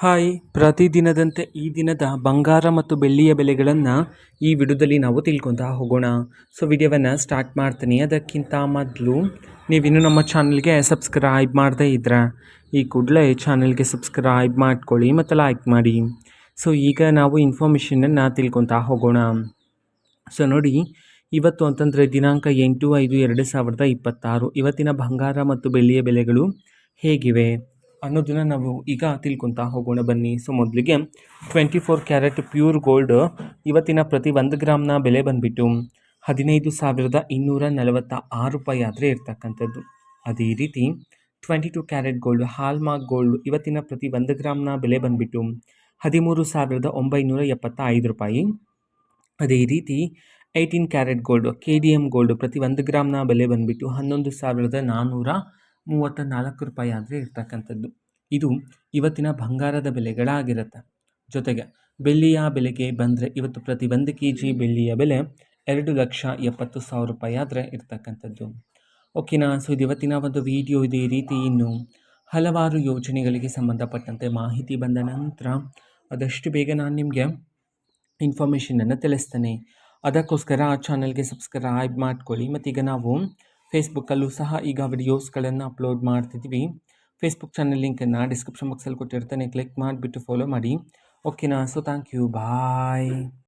Hi, ಪ್ರತಿದಿನದಂತೆ ಈ ದಿನದ ಬಂಗಾರ ಮತ್ತು ಬೆಳ್ಳಿಯ ಬೆಲೆಗಳನ್ನು ಈ ವಿಡಿಯೋದಲ್ಲಿ ನಾವು ತಿಳ್ಕೊತಾ ಹೋಗೋಣ. ಸೊ ವಿಡಿಯೋವನ್ನು ಸ್ಟಾರ್ಟ್ ಮಾಡ್ತೀನಿ. ಅದಕ್ಕಿಂತ ಮೊದಲು ನೀವಿನ್ನೂ ನಮ್ಮ ಚಾನಲ್ಗೆ ಸಬ್ಸ್ಕ್ರೈಬ್ ಮಾಡದೇ ಇದ್ದರೆ ಈ ಕೂಡಲೇ ಚಾನಲ್ಗೆ ಸಬ್ಸ್ಕ್ರೈಬ್ ಮಾಡ್ಕೊಳ್ಳಿ ಮತ್ತು ಲೈಕ್ ಮಾಡಿ. ಸೊ ಈಗ ನಾವು ಇನ್ಫಾರ್ಮೇಷನನ್ನು ತಿಳ್ಕೊತಾ ಹೋಗೋಣ. ಸೊ ನೋಡಿ, ಇವತ್ತು ಅಂತಂದರೆ ದಿನಾಂಕ 8/5/2026 ಇವತ್ತಿನ ಬಂಗಾರ ಮತ್ತು ಬೆಳ್ಳಿಯ ಬೆಲೆಗಳು ಹೇಗಿವೆ ಅನ್ನೋದನ್ನು ನಾವು ಈಗ ತಿಳ್ಕೊತಾ ಹೋಗೋಣ ಬನ್ನಿ. ಸೊ ಮೊದಲಿಗೆ 24 ಕ್ಯಾರೆಟ್ ಪ್ಯೂರ್ ಗೋಲ್ಡ್ ಇವತ್ತಿನ ಪ್ರತಿ 1 ಗ್ರಾಮ್ನ ಬೆಲೆ ಬಂದುಬಿಟ್ಟು 15,246 ರೂಪಾಯಿ ಆದರೆ ಇರ್ತಕ್ಕಂಥದ್ದು. ಅದೇ ರೀತಿ 22 ಕ್ಯಾರೆಟ್ ಗೋಲ್ಡ್ ಹಾಲ್ಮಾರ್ಕ್ ಗೋಲ್ಡ್ ಇವತ್ತಿನ ಪ್ರತಿ 1 ಗ್ರಾಮ್ನ ಬೆಲೆ ಬಂದುಬಿಟ್ಟು 13,975 ರೂಪಾಯಿ. ಅದೇ ರೀತಿ 18 ಕ್ಯಾರೆಟ್ ಗೋಲ್ಡ್ KDM ಗೋಲ್ಡ್ ಪ್ರತಿ 1 ಗ್ರಾಮ್ನ ಬೆಲೆ ಬಂದುಬಿಟ್ಟು 11,434 ರೂಪಾಯಿ ಆದರೆ ಇರ್ತಕ್ಕಂಥದ್ದು. ಇದು ಇವತ್ತಿನ ಬಂಗಾರದ ಬೆಲೆಗಳಾಗಿರುತ್ತೆ. ಜೊತೆಗೆ ಬೆಳ್ಳಿಯ ಬೆಲೆಗೆ ಬಂದರೆ ಇವತ್ತು ಪ್ರತಿ 1 kg ಬೆಳ್ಳಿಯ ಬೆಲೆ 2,70,000 ರೂಪಾಯಿ ಆದರೆ ಇರ್ತಕ್ಕಂಥದ್ದು. ಓಕೆನಾ. ಸೊ ಇದು ಇವತ್ತಿನ ಒಂದು ವಿಡಿಯೋ. ಇದೇ ರೀತಿ ಇನ್ನು ಹಲವಾರು ಯೋಜನೆಗಳಿಗೆ ಸಂಬಂಧಪಟ್ಟಂತೆ ಮಾಹಿತಿ ಬಂದ ನಂತರ ಆದಷ್ಟು ಬೇಗ ನಾನು ನಿಮಗೆ ಇನ್ಫಾರ್ಮೇಷನನ್ನು ತಿಳಿಸ್ತೇನೆ. ಅದಕ್ಕೋಸ್ಕರ ಆ ಚಾನಲ್ಗೆ ಸಬ್ಸ್ಕ್ರೈಬ್ ಮಾಡ್ಕೊಳ್ಳಿ. ಮತ್ತೀಗ ನಾವು ಫೇಸ್ಬುಕ್ಕಲ್ಲೂ ಸಹ ಈಗ ವಿಡಿಯೋಸ್ಗಳನ್ನು ಅಪ್ಲೋಡ್ ಮಾಡ್ತಿದ್ದೀವಿ. ಫೇಸ್ಬುಕ್ ಚಾನಲ್ ಲಿಂಕನ್ನು ಡಿಸ್ಕ್ರಿಪ್ಷನ್ ಬಾಕ್ಸಲ್ಲಿ ಕೊಟ್ಟಿರ್ತೇನೆ, ಕ್ಲಿಕ್ ಮಾಡಿಬಿಟ್ಟು ಫಾಲೋ ಮಾಡಿ. ಓಕೆನಾ. So thank you, bye.